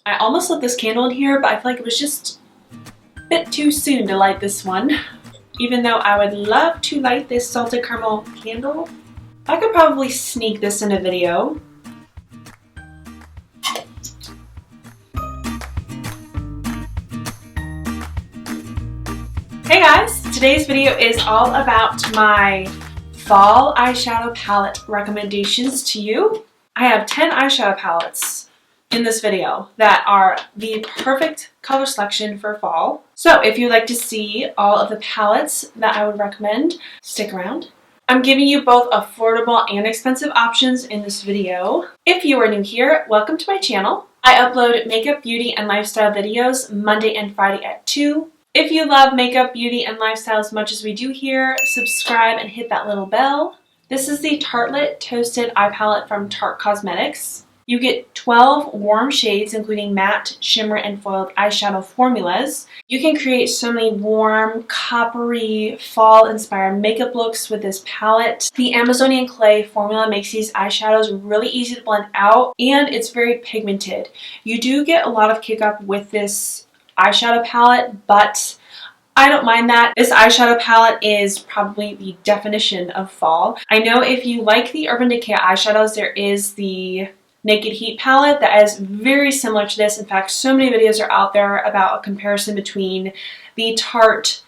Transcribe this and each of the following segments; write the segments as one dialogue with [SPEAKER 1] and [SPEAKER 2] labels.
[SPEAKER 1] I almost lit this candle in here, but I feel like it was just a bit too soon to light this one. Even though I would love to light this salted caramel candle, I could probably sneak this in a video. Hey guys, today's video is all about my fall eyeshadow palette recommendations to you. I have 10 eyeshadow palettes in this video that are the perfect color selection for fall. So if you'd like to see all of the palettes that I would recommend, stick around. I'm giving you both affordable and expensive options in this video. If you are new here, welcome to my channel. I upload makeup, beauty, and lifestyle videos Monday and Friday at 2. If you love makeup, beauty, and lifestyle as much as we do here, subscribe and hit that little bell. This is the Tarte Toasted Eye Palette from Tarte Cosmetics. You get 12 warm shades, including matte, shimmer, and foiled eyeshadow formulas. You can create so many warm, coppery, fall-inspired makeup looks with this palette. The Amazonian clay formula makes these eyeshadows really easy to blend out, and it's very pigmented. You do get a lot of kick up with this eyeshadow palette, but I don't mind that. This eyeshadow palette is probably the definition of fall. I know if you like the Urban Decay eyeshadows, there is the Naked Heat palette that is very similar to this. In fact, so many videos are out there about a comparison between the Tarte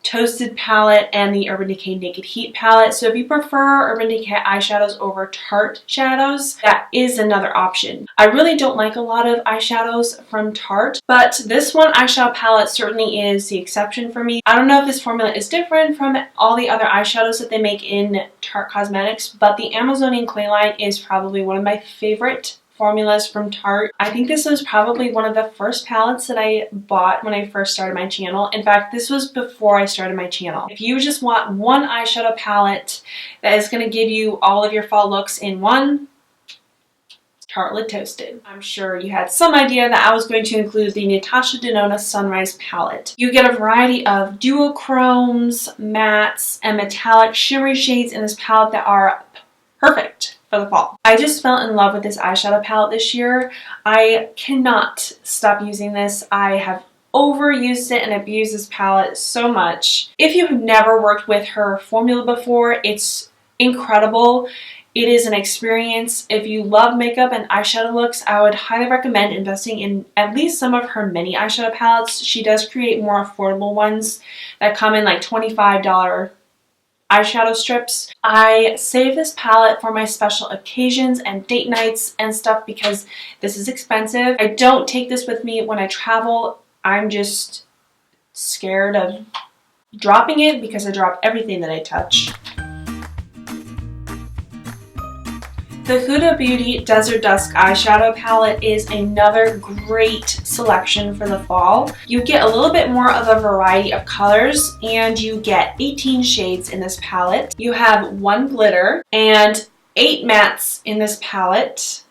[SPEAKER 1] Toasted palette and the Urban Decay Naked Heat palette. So if you prefer Urban Decay eyeshadows over Tarte shadows, that is another option. I really don't like a lot of eyeshadows from Tarte, but this one eyeshadow palette certainly is the exception for me. I don't know if this formula is different from all the other eyeshadows that they make in Tarte Cosmetics, but the Amazonian clay line is probably one of my favorite formulas from Tarte. I think this was probably one of the first palettes that I bought when I first started my channel. In fact, this was before I started my channel. If you just want one eyeshadow palette that is going to give you all of your fall looks in one, Tarte Toasted. I'm sure you had some idea that I was going to include the Natasha No No Sunrise palette. You get a variety of duochromes, mattes, and metallic shimmery shades in this palette that are perfect for the fall. I just fell in love with this eyeshadow palette this year. I cannot stop using this. I have overused it and abused this palette so much. If you've never worked with her formula before, it's incredible. It is an experience. If you love makeup and eyeshadow looks, I would highly recommend investing in at least some of her mini eyeshadow palettes. She does create more affordable ones that come in like $25 eyeshadow strips. I save this palette for my special occasions and date nights and stuff because this is expensive. I don't take this with me when I travel. I'm just scared of dropping it because I drop everything that I touch. The Huda Beauty Desert Dusk eyeshadow palette is another great selection for the fall. You get a little bit more of a variety of colors and you get 18 shades in this palette. You have 1 glitter and 8 mattes in this palette,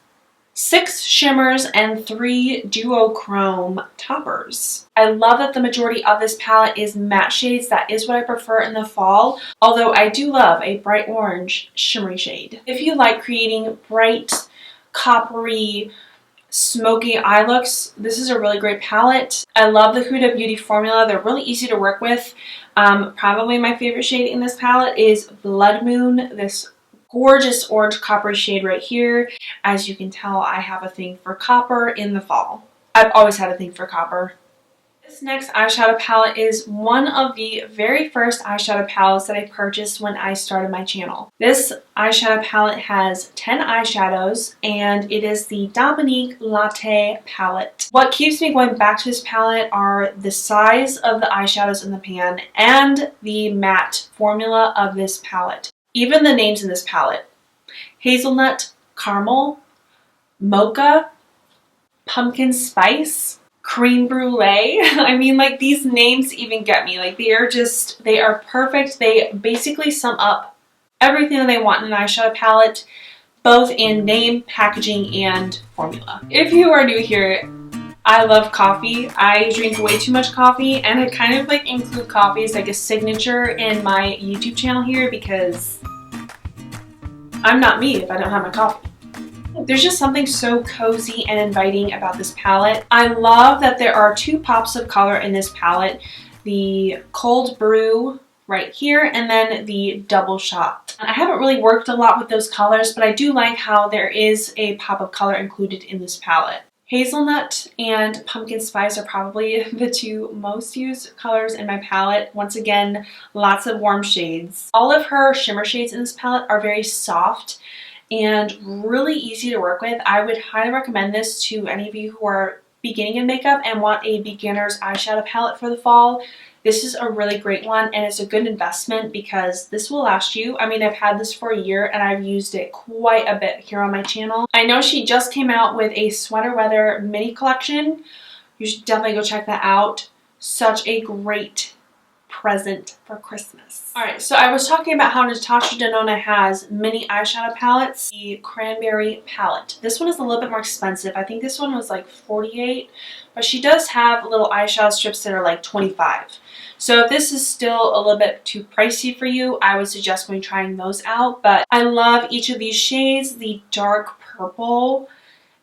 [SPEAKER 1] 6 shimmers, and 3 duochrome toppers. I love that the majority of this palette is matte shades. That is what I prefer in the fall, although I do love a bright orange shimmery shade. If you like creating bright, coppery, smoky eye looks, this is a really great palette. I love the Huda Beauty formula. They're really easy to work with. Probably my favorite shade in this palette is Blood Moon, this gorgeous orange coppery shade right here. As you can tell, I have a thing for copper in the fall. I've always had a thing for copper. This next eyeshadow palette is one of the very first eyeshadow palettes that I purchased when I started my channel. This eyeshadow palette has 10 eyeshadows and it is the Dominique Latte palette. What keeps me going back to this palette are the size of the eyeshadows in the pan and the matte formula of this palette. Even the names in this palette: hazelnut, caramel, mocha, pumpkin spice, cream brulee. I mean, like, these names even get me. Like, they are perfect. They basically sum up everything that they want in an eyeshadow palette, both in name, packaging, and formula. If you are new here, I love coffee. I drink way too much coffee, and I kind of like include coffee as like a signature in my YouTube channel here because I'm not me if I don't have my coffee. There's just something so cozy and inviting about this palette. I love that there are 2 pops of color in this palette. The Cold Brew right here, and then the Double Shot. I haven't really worked a lot with those colors, but I do like how there is a pop of color included in this palette. Hazelnut and Pumpkin Spice are probably the 2 most used colors in my palette. Once again, lots of warm shades. All of her shimmer shades in this palette are very soft and really easy to work with. I would highly recommend this to any of you who are beginning in makeup and want a beginner's eyeshadow palette for the fall. This is a really great one, and it's a good investment because this will last you. I mean, I've had this for a year and I've used it quite a bit here on my channel. I know she just came out with a sweater weather mini collection. You should definitely go check that out. Such a great present for Christmas. Alright, so I was talking about how Natasha No No has mini eyeshadow palettes. The Cranberry Palette. This one is a little bit more expensive. I think this one was like $48, but she does have little eyeshadow strips that are like $25. So if this is still a little bit too pricey for you, I would suggest going trying those out. But I love each of these shades, the dark purple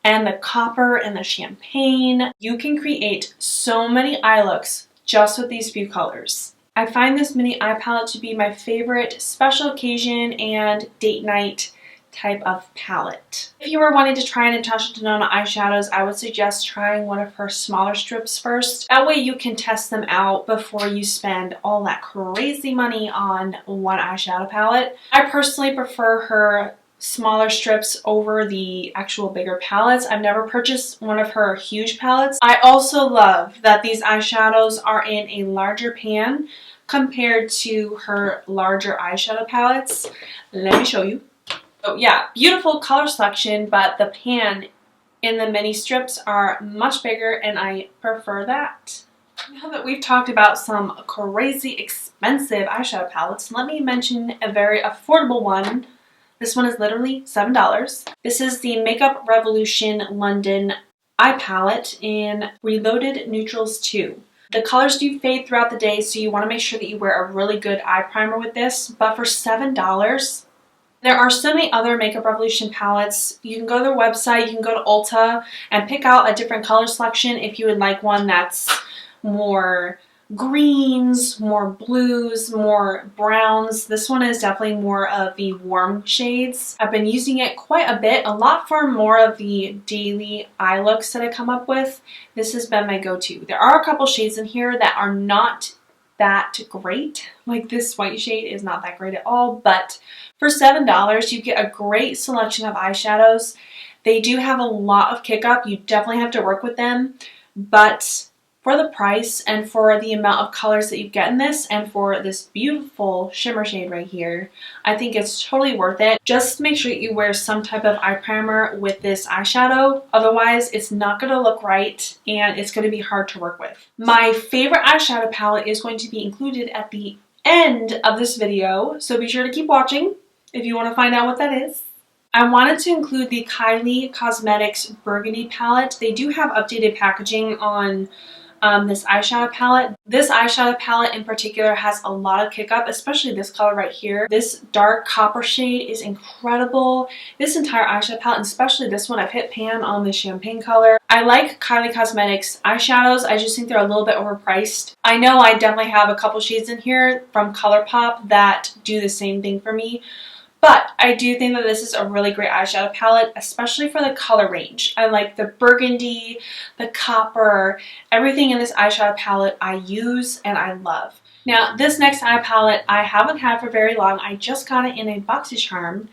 [SPEAKER 1] and the copper and the champagne. You can create so many eye looks just with these few colors. I find this mini eye palette to be my favorite special occasion and date night type of palette. If you were wanting to try Natasha No No eyeshadows, I would suggest trying one of her smaller strips first. That way you can test them out before you spend all that crazy money on one eyeshadow palette. I personally prefer her smaller strips over the actual bigger palettes. I've never purchased one of her huge palettes. I also love that these eyeshadows are in a larger pan compared to her larger eyeshadow palettes. Let me show you. Oh yeah, beautiful color selection, but the pan in the mini strips are much bigger and I prefer that. Now that we've talked about some crazy expensive eyeshadow palettes, let me mention a very affordable one. This one is literally $7. This is the Makeup Revolution London Eye Palette in Reloaded Neutrals 2. The colors do fade throughout the day, so you want to make sure that you wear a really good eye primer with this, but for $7, there are so many other Makeup Revolution palettes. You can go to their website, you can go to Ulta and pick out a different color selection if you would like one that's more greens, more blues, more browns. This one is definitely more of the warm shades. I've been using it quite a bit, a lot for more of the daily eye looks that I come up with. This has been my go-to. There are a couple shades in here that are not that great. Like this white shade is not that great at all, but for $7 you get a great selection of eyeshadows. They do have a lot of kick up. You definitely have to work with them, but for the price and for the amount of colors that you get in this and for this beautiful shimmer shade right here, I think it's totally worth it. Just make sure you wear some type of eye primer with this eyeshadow. Otherwise, it's not going to look right and it's going to be hard to work with. My favorite eyeshadow palette is going to be included at the end of this video, so be sure to keep watching if you want to find out what that is. I wanted to include the Kylie Cosmetics Burgundy palette. They do have updated packaging on this eyeshadow palette. This eyeshadow palette in particular has a lot of kick up, especially this color right here. This dark copper shade is incredible. This entire eyeshadow palette, and especially this one, I've hit pan on the champagne color. I like Kylie Cosmetics eyeshadows. I just think they're a little bit overpriced. I know I definitely have a couple shades in here from ColourPop that do the same thing for me. But I do think that this is a really great eyeshadow palette, especially for the color range. I like the burgundy, the copper, everything in this eyeshadow palette I use and I love. Now, this next eye palette I haven't had for very long. I just got it in a BoxyCharm,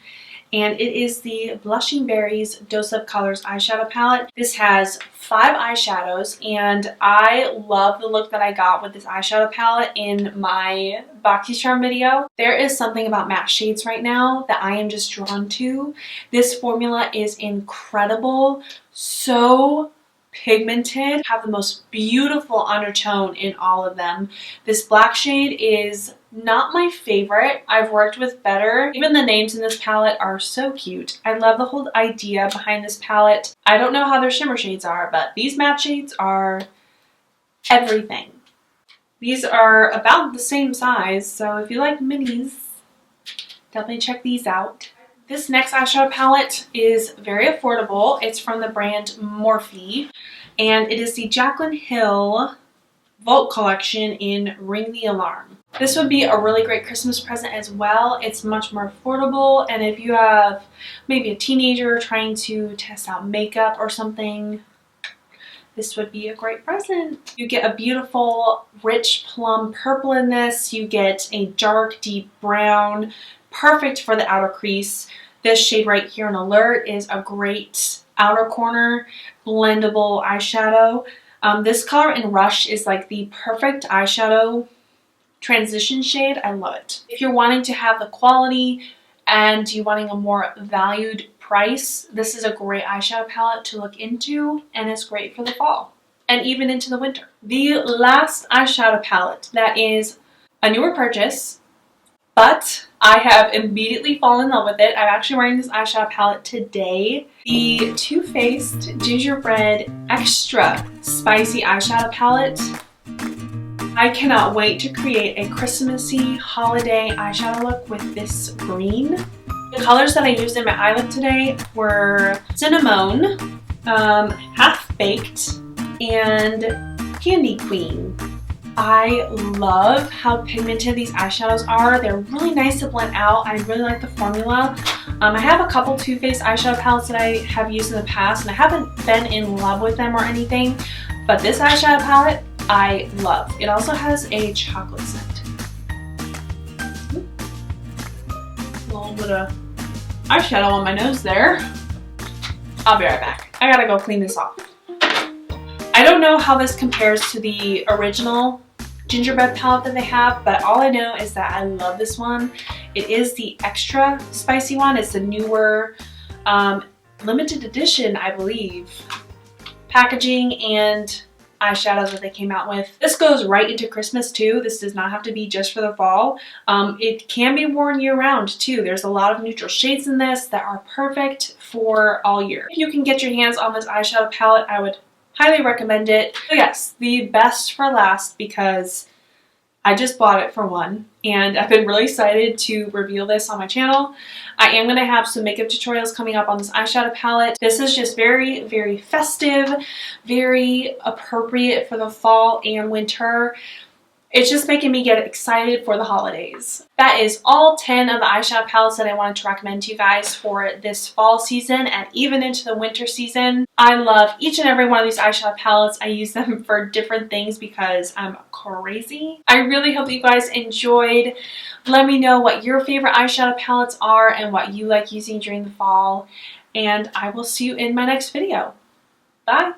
[SPEAKER 1] and it is the Blushing Berries Dose of Colors eyeshadow palette. This has 5 eyeshadows, and I love the look that I got with this eyeshadow palette in my BoxyCharm video. There is something about matte shades right now that I am just drawn to. This formula is incredible, so pigmented, have the most beautiful undertone in all of them. This black shade is not my favorite. I've worked with better. Even the names in this palette are so cute. I love the whole idea behind this palette. I don't know how their shimmer shades are, but these matte shades are everything. These are about the same size, so if you like minis, definitely check these out. This next eyeshadow palette is very affordable. It's from the brand Morphe, and it is the Jaclyn Hill Vault Collection in Ring the Alarm. This would be a really great Christmas present as well. It's much more affordable, and if you have maybe a teenager trying to test out makeup or something, this would be a great present. You get a beautiful rich plum purple in this. You get a dark deep brown, perfect for the outer crease. This shade right here in Alert is a great outer corner blendable eyeshadow. This color in Rush is like the perfect eyeshadow transition shade. I love it. If you're wanting to have the quality and you're wanting a more valued price, this is a great eyeshadow palette to look into, and it's great for the fall and even into the winter. The last eyeshadow palette that is a newer purchase, but I have immediately fallen in love with it. I'm actually wearing this eyeshadow palette today. The Too Faced Gingerbread Extra Spicy Eyeshadow Palette. I cannot wait to create a Christmassy holiday eyeshadow look with this green. The colors that I used in my eye look today were Cinnamon, Half Baked, and Candy Queen. I love how pigmented these eyeshadows are. They're really nice to blend out. I really like the formula. I have a couple Too Faced eyeshadow palettes that I have used in the past, and I haven't been in love with them or anything, but this eyeshadow palette I love. It also has a chocolate scent. A little bit of eyeshadow on my nose there. I'll be right back. I gotta go clean this off. I don't know how this compares to the original gingerbread palette that they have, but all I know is that I love this one. It is the extra spicy one. It's the newer limited edition, I believe, packaging and eyeshadows that they came out with. This goes right into Christmas too. This does not have to be just for the fall. It can be worn year round too. There's a lot of neutral shades in this that are perfect for all year. If you can get your hands on this eyeshadow palette, I would highly recommend it. But yes, the best for last, because I just bought it for one and I've been really excited to reveal this on my channel. I am going to have some makeup tutorials coming up on this eyeshadow palette. This is just very, very festive, very appropriate for the fall and winter. It's just making me get excited for the holidays. That is all 10 of the eyeshadow palettes that I wanted to recommend to you guys for this fall season and even into the winter season. I love each and every one of these eyeshadow palettes. I use them for different things because I'm crazy. I really hope that you guys enjoyed. Let me know what your favorite eyeshadow palettes are and what you like using during the fall. And I will see you in my next video. Bye!